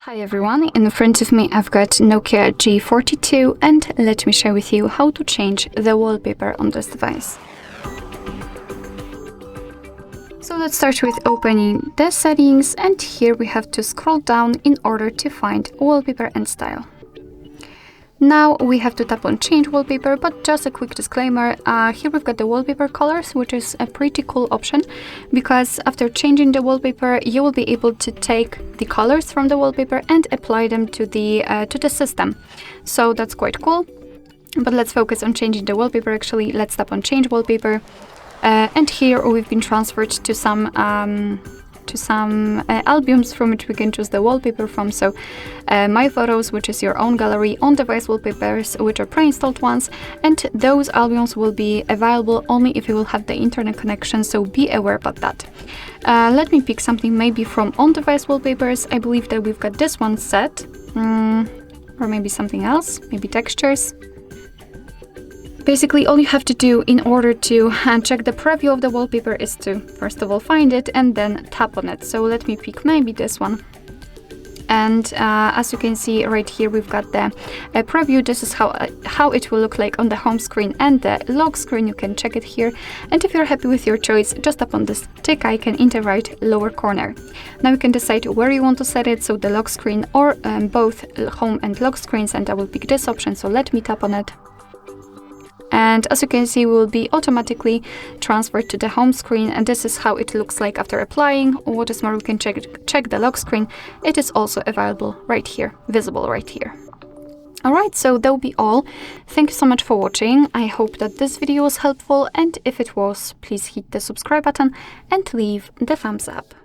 Hi everyone, in front of me I've got NOKIA G42 and let me share with you how to change the wallpaper on this device. So let's start with opening the settings, and here we have to scroll down in order to find wallpaper and style. Now we have to tap on change wallpaper, but just a quick disclaimer, here we've got the wallpaper colors, which is a pretty cool option because after changing the wallpaper you will be able to take the colors from the wallpaper and apply them to the system. So that's quite cool. But let's focus on changing the wallpaper. Actually, let's tap on change wallpaper, and here we've been transferred to some albums from which we can choose the wallpaper from. So my photos, which is your own gallery, on device wallpapers, which are pre-installed ones, and those albums will be available only if you will have the internet connection, so be aware about that. Let me pick something maybe from on device wallpapers. I believe that we've got this one set, or maybe something else, maybe textures. Basically, all you have to do in order to check the preview of the wallpaper is to first of all find it and then tap on it. So let me pick maybe this one. And as you can see right here, we've got the preview. This is how it will look like on the home screen and the lock screen. You can check it here. And if you're happy with your choice, just tap on this tick icon in the right lower corner. Now you can decide where you want to set it, so the lock screen or both home and lock screens, and I will pick this option. So let me tap on it. And as you can see, we will be automatically transferred to the home screen, and this is how it looks like after applying. What is more, we can check the lock screen. It is also available right here, visible right here. Alright, so that will be all. Thank you so much for watching. I hope that this video was helpful, and if it was, please hit the subscribe button and leave the thumbs up.